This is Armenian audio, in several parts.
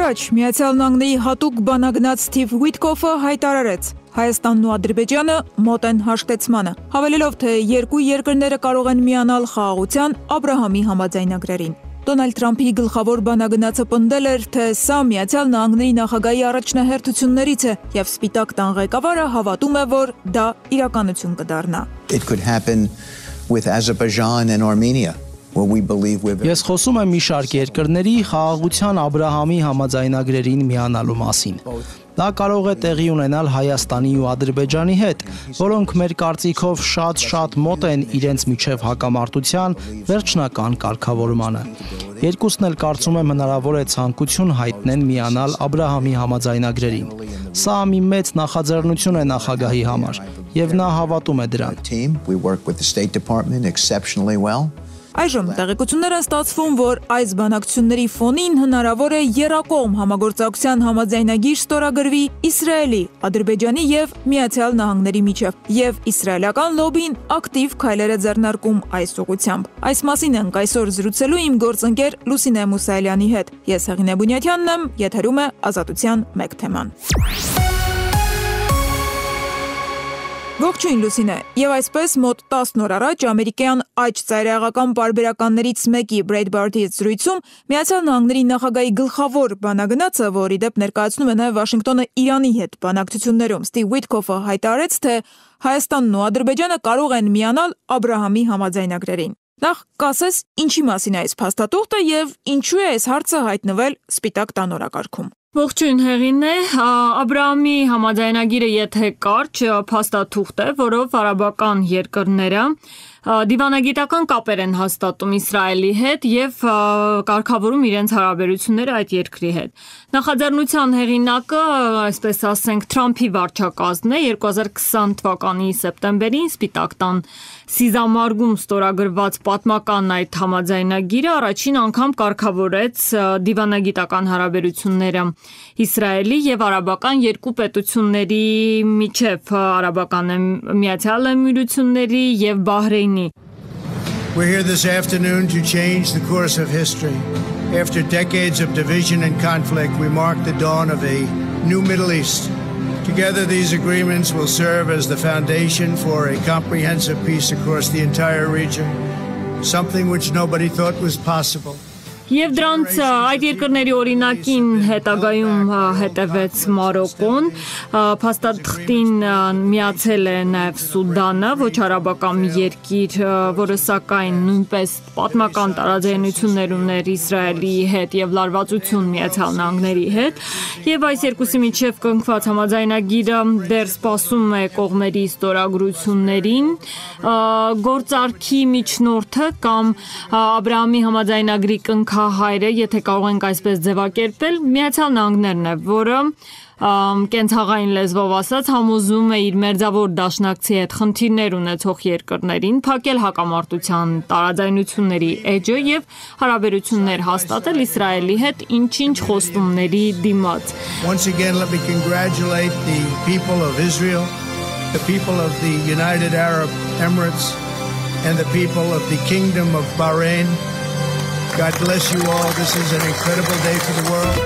առաջ Միացյալ Նահանգների հատուկ բանագնաց Սթիվ Ուիթկոֆը հայտարարեց. Հայաստանն ու Ադրբեջանը մոտ են հաշտեցմանը, հավելելով, թե երկու երկրները կարող են միանալ խաղաղության Աբրահամի համաձայնագրերին։ Դոնալդ Թրամփի գլխավոր բանագնացը պնդել էր, թե սա Միացյալ Նահանգների նախագահի առաջնահերթություններից է, եւ Սպիտակ տան ղեկավարը հավատում է, որ դա իրականություն կդառնա։ It could happen with Azerbaijan and Armenia. Ես խոսում եմ մի շարք երկրների խաղաղության Աբրահամի համաձայնագրերին միանալու մասին։ Դա կարող է տեղի ունենալ Հայաստանի ու Ադրբեջանի հետ, որոնք մեր կարծիքով շատ մոտ են իրենց միջև հակամարտության վերջնական կարգավորմանը։ Երկուսն էլ կարծում եմ հնարավոր է ցանկություն հայտնեն միանալ Աբրահամի համաձայնագրերին։ Սա մի մեծ նախաձեռնություն է նախագահի համար, եւ նա հավատում է դրան։ Այժմ տեղեկություններ են ստացվում, որ այս բանակցությունների ֆոնին հնարավոր է եռակողմ համագործակցության համաձայնագիր ստորագրվի Իսրայելի, Ադրբեջանի եւ Միացյալ Նահանգների միջև, եւ իսրայելական լոբին ակտիվ քայլեր է ձեռնարկում այս ուղղությամբ։ Այս մասին ենք այսօր զրուցելու իմ գործընկեր Լուսինե Մուսայելյանի հետ։ Ես Հեղինե Բունյաթյանն եմ, եթերում է Ազատության մեկ թեման։ Ողջույն Լուսինե, եւ այսպես մոտ 10 օր առաջ ամերիկյան աջ ծայրահեղական պարբերականներից մեկի Breitbart-ի զրույցում Միացյալ Նահանգների նախագահի գլխավոր բանագնացը, որի դեպ ներկայացնում է նաեւ Վաշինգտոնը Իրանի հետ բանակցություններում, Սթիվ Ուիթկոֆը հայտարարեց, թե Հայաստանն ու Ադրբեջանը կարող են միանալ Աբրահամի համաձայնագրերին։ Նախ կասես, ինչի մասին է այս փաստաթուղթը եւ ինչու է այս հարցը հայտնվել Սպիտակ տան օրակարգում։ Ողջույն Հեղինե, Աբրահամի համաձայնագիրը եթե կարճ փաստաթուղթ է, որով արաբական երկրները դիվանագիտական կապեր են հաստատում Իսրայելի հետ եւ կարգավորում իրենց հարաբերությունները այդ երկրի հետ։ Նախաձեռնության հեղինակը, այսպես ասենք, Թրամփի վարչակազմն է 2020 թվականի սեպտեմբերին Սպիտակ տան Սիզամարգում ստորագրված պատմական այդ համաձայնագիրը առաջին անգամ կարգավորեց դիվանագիտական հարաբերությունները Իսրայելի եւ արաբական երկու պետությունների միջև, Արաբական Միացյալ Էմիրությունների եւ Բահրեյնի։ We're here this afternoon to change the course of history. After decades of division and conflict, we mark the dawn of a new Middle East. Together, these agreements will serve as the foundation for a comprehensive peace across the entire region, something which nobody thought was possible. Եվ դրանց այդ երկրների օրինակին հետագայում հետևեց Մարոկոն, փաստաթղթին միացել է նաև Սուդանը, ոչ արաբական երկիր, որը սակայն նույնպես պատմական տարաձայնություններ ուներ Իսրայելի հետ եւ լարվածություն Միացյալ Նահանգների հետ, եւ այս երկուսի միջև կնքված համաձայնագիրը դեռ սպասում է կողմերի ստորագրություններին, գործարքի միջնորդը կամ Աբրահամի համաձայնագրի հայրը, եթե կարող ենք այսպես ձևակերպել, Միացյալ Նահանգներն է, որը կենցաղային լեզվով ասած համոզում է իր մերձավոր դաշնակցի հետ խնդիրներ ունեցող երկրներին փակել հակամարտության տարաձայնությունների էջը եւ հարաբերություններ հաստատել Իսրայելի հետ ինչ-ինչ խոստումների դիմաց։ Once again, let me congratulate the people of Israel, the people of the United Arab Emirates, and the people of the Kingdom of Bahrain. God bless you all. This is an incredible day for the world.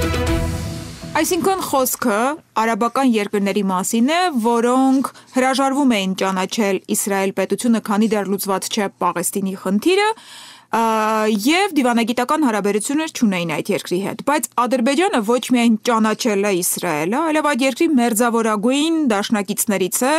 Այսինքն խոսքը արաբական երկրների մասին է, որոնք հրաժարվում էին ճանաչել Իսրայել պետությունը, քանի դեռ լուծված չէ Պաղեստինի խնդիրը, եւ դիվանագիտական հարաբերություններ չունեին այդ երկրի հետ, բայց Ադրբեջանը ոչ միայն ճանաչել է Իսրայելը, այլև այդ երկրի մերձավորագույն դաշնակիցներից է։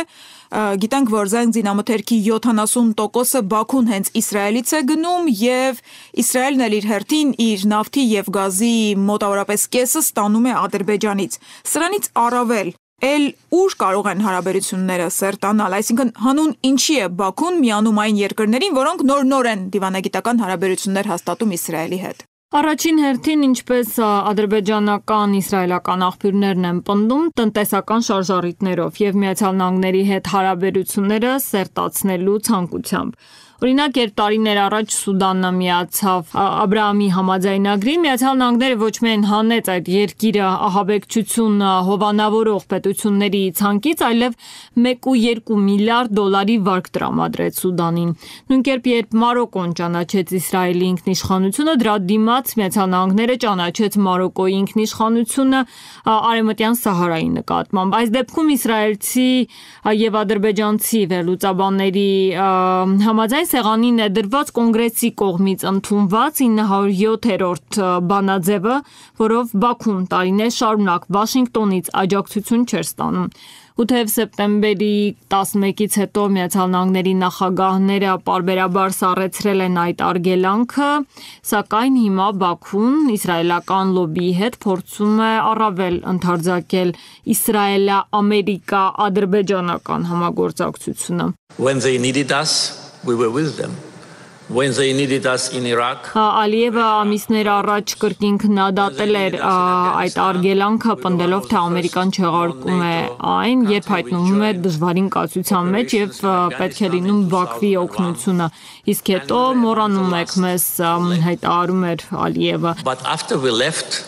Գիտենք, որ զենք զինամթերքի 70%-ը Բաքուն հենց Իսրայելից է գնում եւ Իսրայելն էլ իր հերթին իր նավթի եւ գազի մոտավորապես կեսը ստանում է Ադրբեջանից։ Սրանից առավել էլ ուր կարող են հարաբերությունները սերտանալ, այսինքն հանուն ինչի է Բաքուն միանում այն երկրներին, որոնք նոր են դիվանագիտական հարաբերություններ հաստատում Իսրայելի հետ։ Առաջին հերթին, ինչպես ադրբեջանական, իսրայելական աղբյուրներն են պնդում, տնտեսական շարժառիթներով եւ Միացյալ Նահանգների հետ հարաբերությունները սերտացնելու ցանկությամբ։ Օրինակ, երբ տարիներ առաջ Սուդանը միացավ Աբրահամի համաձայնագրին, Միացյալ Նահանգները ոչ միայն հանեց այդ երկիրը ահաբեկչություն հովանավորող պետությունների ցանկից, այլև 1.2 միլիարդ դոլարի վարկ տրամադրեց Սուդանին։ Նույն կերպ, երբ Մարոկոն ճանաչեց Իսրայելի ինքնիշխանությունը, դրա դիմաց Միացյալ Նահանգները ճանաչեց Մարոկոյի ինքնիշխանությունը Արևմտյան Սահարայի նկատմամբ։ Այս դեպքում իսրայելցի եւ ադրբեջանցի վերլուծաբանների համաձայն սեղանի ներդրված կոնգրեսի կողմից ընդունված 907-րդ բանաձևը, որով Բաքուն տարիներ շարունակ Վաշինգտոնից աջակցություն չէր ստանում։ Ու թեև սեպտեմբերի 11-ից հետո Միացյալ Նահանգների նախագահները պարբերաբար սառեցրել են այդ արգելանքը, սակայն հիմա Բաքուն իսրայելական լոբիի հետ փորձում է առավել ընդարձակել իսրայելա-ամերիկա-ադրբեջանական համագործակցությունը։ When they needed us, we were with them. When they needed us in Iraq, Ալիևը ամիսներ առաջ կրկին քննադատել էր այդ արգելանքը, պնդելով, թե Ամերիկան չեղարկում է այն, երբ հայտնվում է դժվարին կացության մեջ եւ պետք է լինում Բաքվի օգնությունը։ Իսկ հետո մոռանում եք մեզ հայտարարում էր Ալիևը։ but after we left,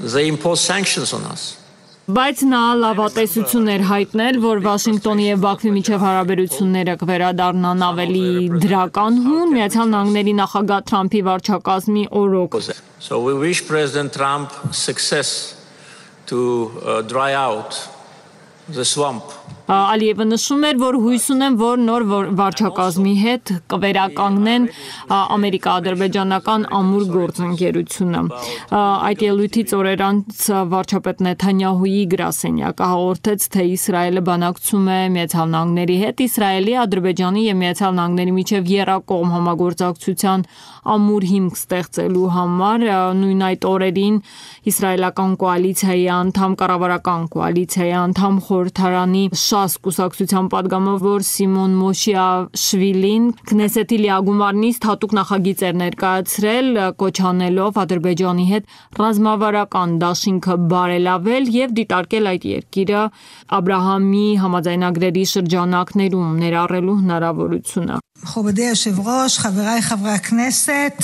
they imposed sanctions on us. Բայց նա լավատեսություն էր հայտնել, որ Վաշինգտոնի եւ Բաքվի միջև հարաբերությունները կվերադառնան ավելի դրականհուն, Միացյալ Նահանգների նախագահ Թրամփի վարչակազմի օրոք։ So we wish President Trump success to dry out the swamp. Ալիևը նշում էր, որ հույս ունեն, որ նոր վարչակազմի հետ կվերականգնեն ամերիկա-ադրբեջանական ամուր գործընկերությունը։ Այդ ելույթից օրեր անց վարչապետ Նեթանյահուի գրասենյակը հաղորդեց, թե Իսրայելը բանակցում է Միացյալ Նահանգների հետ Իսրայելի, Ադրբեջանի եւ Միացյալ Նահանգների միջև եռակողմ համագործակցության ամուր հիմք ստեղծելու համար։ Նույն այդ օրերին իսրայելական կոալիցիայի անդամ, կառավարական կոալիցիայի անդամ խորհրդարանի ՇԱՍ կուսակցության պատգամավոր Սիմոն Մոշիաշվիլին Քնեսեթի լիագումարնից հատուկ նախագիծ էր ներկայացրել, կոչանելով Ադրբեջանի հետ ռազմավարական դաշինքը բարելավել եւ դիտարկել այդ երկիրը Աբրահամի համաձայնագրերի շրջանակներում ներառելու հնարավորությունը։ מכובדי היושב-ראש, חבריי חברי הכנסת,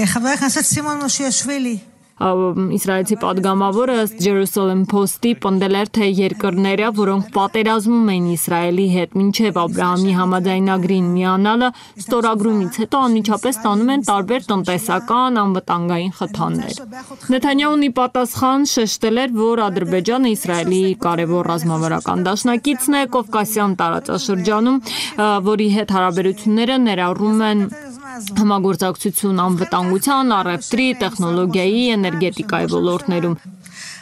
חבר הכנסת סימון מושיאשוילי. Իսրայելցի պատգամավորը Jerusalem Post-ի պնդել էր, թե երկրները, որոնք պատերազմում են Իսրայելի հետ մինչև Աբրահամի համաձայնագրին միանալը, ստորագրումից հետո անմիջապես ստանում են տարբեր տնտեսական անվտանգային խթաններ։ Նեթանյահուն ի պատասխան շեշտել էր, որ Ադրբեջանը Իսրայելի կարևոր ռազմավարական դաշնակիցն է Կովկասյան տարածաշրջանում, որի հետ հարաբերությունները ներառում են համագործակցություն անվտանգության, առևտրի, տեխնոլոգիայի, էներգետիկայի ոլորտներում։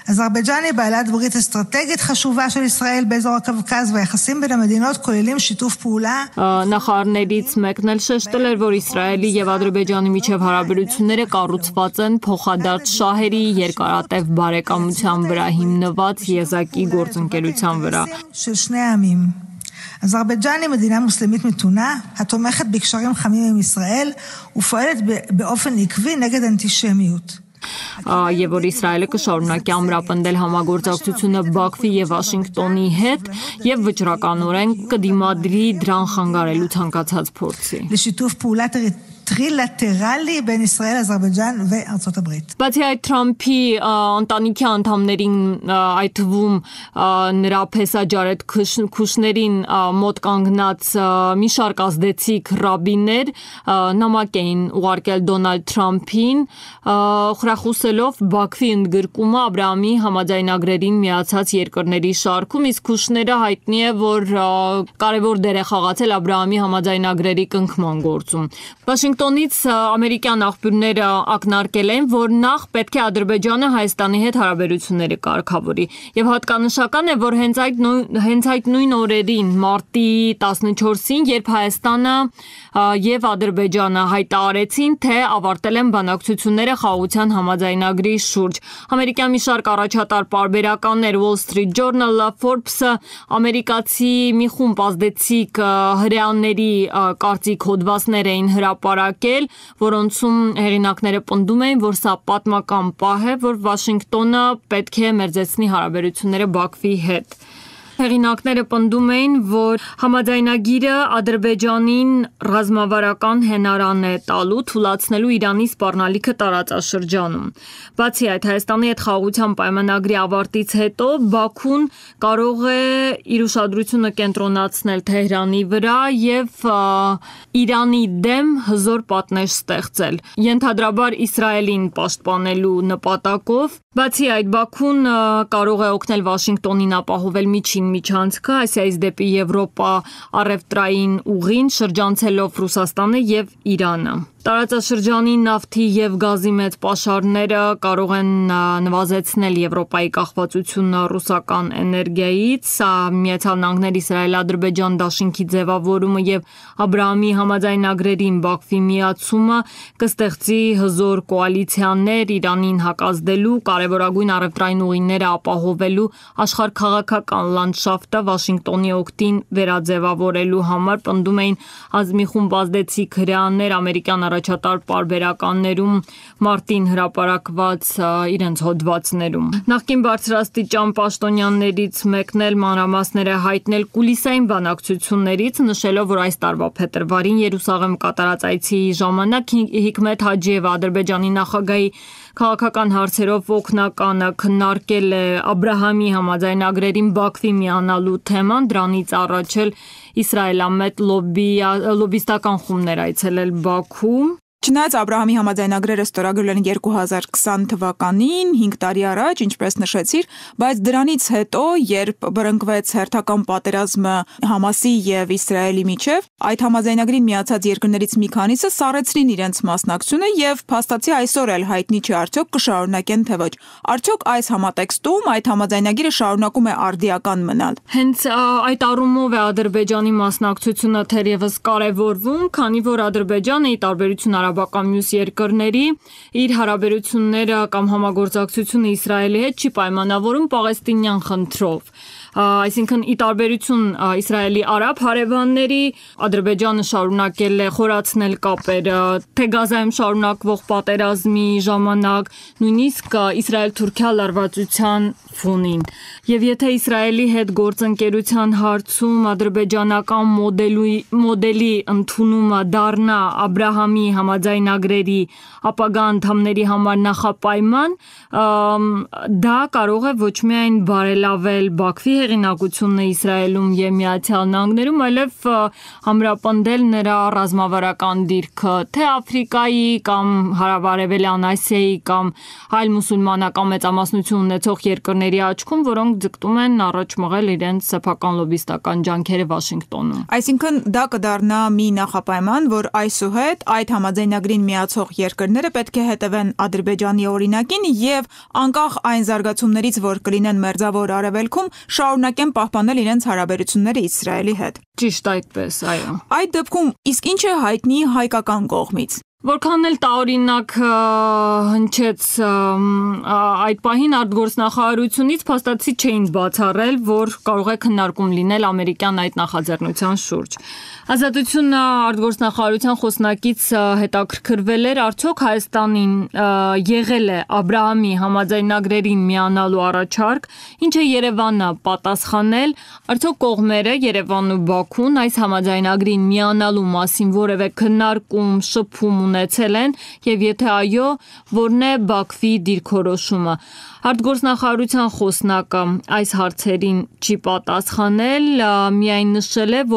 אזרבייג'ן היא בעלת ברית אסטרטגית חשובה של ישראל באזור הקווקז והיחסים בין המדינות כוללים שיתוף פעולה. Նախարարներից մեկն էլ շեշտել էր, որ Իսրայելի եւ Ադրբեջանի միջև հարաբերությունները կառուցված են փոխադարձ շահերի երկարատև բարեկամության վրա հիմնված եզակի գործընկերության վրա։ של שני העמים. אזרבייג'ן היא מדינה מוסלמית מתונה, התומכת בקשרים חמים עם ישראל ופועלת באופן עקבי נגד אנטישמיות. Եվ որ Իսրայելը կշարունակի ամրապնդել համագործակցությունը Բաքվի եւ Վաշինգտոնի հետ եւ վճռականորեն կդիմադրի դրան խանգարելու ցանկացած փորձի։ לשיתוף פעולה טרילטרלי בין ישראל, אזרבייג'ן וארצות הברית. Բացի այդ Թրամփի ընտանիքի անդամներին, այդ թվում նրա փեսաջարետ Քուշներին մոտ կանգնած մի շարք ազդեցիկ ռաբիներ նամակ էին ուղարկել Դոնալդ Թրամփին, խրախուսելով Բաքվի ընդգրկումը Աբրահամի համաձայնագրերին միացած երկրների շարքում, իսկ Քուշները հայտնի է, որ կարևոր դեր է խաղացել Աբրահամի համաձայնագրերի կնքման գործում։ Վաշինգտոնից ամերիկյան աղբյուրները ակնարկել են, որ նախ պետք է Ադրբեջանը Հայաստանի հետ հարաբերությունները կարգավորի։ Եվ հատկանշական է, որ հենց այդ նույն օրերին, մարտի 14-ին, երբ Հայաստանը եւ Ադրբեջանը հայտարարեցին, թե ավարտել են բանակցությունները խաղաղության համաձայնագրի շուրջ։ Ամերիկյան մի շարք առաջատար պարբերականներ Wall Street Journal-ը, Forbes-ը, ամերիկացի մի խումբ ազդեցիկ հրեաների կարծիք հոդվածներ էին հրապարակել, որոնցում հեղինակները պնդում էին, որ սա պատմական պահ է, որ Վաշինգտոնը պետք է մերձեցնի հարաբերությունները Բաքվի հետ։ Հեղինակները պնդում էին, որ համաձայնագիրը Ադրբեջանին ռազմավարական հենարան է տալու թուլացնելու Իրանի սպառնալիքը տարածաշրջանում։ Բացի այդ, Հայաստանի հետ խաղաղության պայմանագրի ավարտից հետո Բաքուն կարող է իր ուշադրությունը կենտրոնացնել Թեհրանի վրա եւ Իրանի դեմ հզոր պատնեշ ստեղծել, ենթադրաբար Իսրայելին պաշտպանելու նպատակով։ Բացի այդ, Բաքուն կարող է օգնել Վաշինգտոնին ապահովել միջին միջանցքը Ասիայից դեպի Եվրոպա առևտրային ուղին, շրջանցելով Ռուսաստանը եւ Իրանը։ Տարածաշրջանի նավթի եւ գազի մեծ պաշարները կարող են նվազեցնել Եվրոպայի կախվածությունը ռուսական էներգիայից, Միացյալ Նահանգներ Իսրայել-Ադրբեջան դաշինքի ձևավորումը եւ Աբրահամի համաձայնագրերին Բաքվի միացումը կստեղծի հզոր կոալիցիաներ Իրանին հակազդելու, կարևորագույն առևտրային ուղիները ապահովելու, աշխարհքաղաքական լանդշաֆտը Վաշինգտոնի օգտին վերաձևավորելու համար, պնդում էին ազգի խումբ ազդեցիկ հրեաներ ամերիկյան առաջատար պարբերականներում մարտին հրապարակված իրենց հոդվածներում։ Նախկին բարձրաստիճան պաշտոնյաներից մեկն էլ մանրամասները հայտնել կուլիսային բանակցություններից, նշելով, որ այս տարվա փետրվարին Երուսաղեմ կատարած այցի ժամանակ Հիկմետ Հաջիևը Ադրբեջանի նախագահի քաղաքական հարցերով օգնականը քննարկել է Աբրահամի համաձայնագրերին Բաքվի միանալու թեման, դրանից առաջ էլ իսրայելամետ լոբիստական խումբներ այցելել Բաքու։ Չնայած Աբրահամի համաձայնագրերը ստորագրել են 2020 թվականին, 5 տարի առաջ, ինչպես նշեցիր, բայց դրանից հետո, երբ բռնկվեց հերթական պատերազմը Համասի եւ Իսրայելի միջև, այդ համաձայնագրին միացած երկրներից մի քանիսը սառեցրին իրենց մասնակցությունը եւ փաստացի այսօր էլ հայտնի չի արդյոք կշարունակեն թե ոչ։ Արդյոք այս համատեքստում այդ համաձայնագիրը շարունակում է արդիական մնալ։ Հենց այդ առումով է Ադրբեջանի մասնակցությունը թերևս կարևորվում, քանի որ Ադրբեջանը ի տարբերություն արաբական մյուս երկրների իր հարաբերությունները կամ համագործակցությունը Իսրայելի հետ չի պայմանավորում պաղեստինյան խնդրով։ Այսինքն ի տարբերություն Իսրայելի արաբ հարևանների, Ադրբեջանը շարունակել է խորացնել կապերը թե Գազայում շարունակվող պատերազմի ժամանակ, նույնիսկ Իսրայել-Թուրքիա լարվածության ֆոնին։ Եվ եթե Իսրայելի հետ գործընկերության հարցում ադրբեջանական մոդելի ընդունումը դառնա Աբրահամի համաձայնագրերի ապագա անդամների համար նախապայման, դա կարող է ոչ միայն բարելավել Բաքվի հեղինակությունը Իսրայելում եւ Միացյալ Նահանգներում, այլև համրապնդել նրա ռազմավարական դիրքը թե Աֆրիկայի կամ Հարավարևելյան Ասիայի կամ այլ մուսուլմանական մեծամասնություն ունեցող երկրների աչքում, որոնք ձգտում են առաջ մղել իրենց սեփական լոբիստական ջանքերը Վաշինգտոնում։ Այսինքն դա կդառնա մի նախապայման, որ այսուհետ այդ համաձայնագրին միացող երկրները պետք է հետևեն Ադրբեջանի օրինակին եւ անկախ այն զարգացումներից, որ կլինեն Մերձավոր Արևելքում, շարունակեն պահպանել իրենց հարաբերությունները Իսրայելի հետ։ Ճիշտ այդպես, այո։ Այդ դեպքում իսկ ինչ է հայտնի հայկական կողմից։ Որքան էլ տարօրինակ հնչեց այդ պահին արտգործնախարարությունից փաստացի չէին բացառել, որ կարող է քննարկում լինել ամերիկյան այդ նախաձեռնության շուրջ։ Ազատությունը արտգործնախարարության խոսնակից հետաքրքրվել էր, արդյոք Հայաստանին եղել է Աբրահամի համաձայնագրերին միանալու առաջարկ, ինչ է Երևանը պատասխանել, արդյոք կողմերը Երևանն ու Բաքուն այս համաձայնագրին միանալու մասին որևէ քննարկում, շփում ունեցել են եւ եթե այո, որն է Բաքվի դիրքորոշումը։ Արտգործնախարարության խոսնակը այս հարցերին չի պատասխանել, միայն նշել է,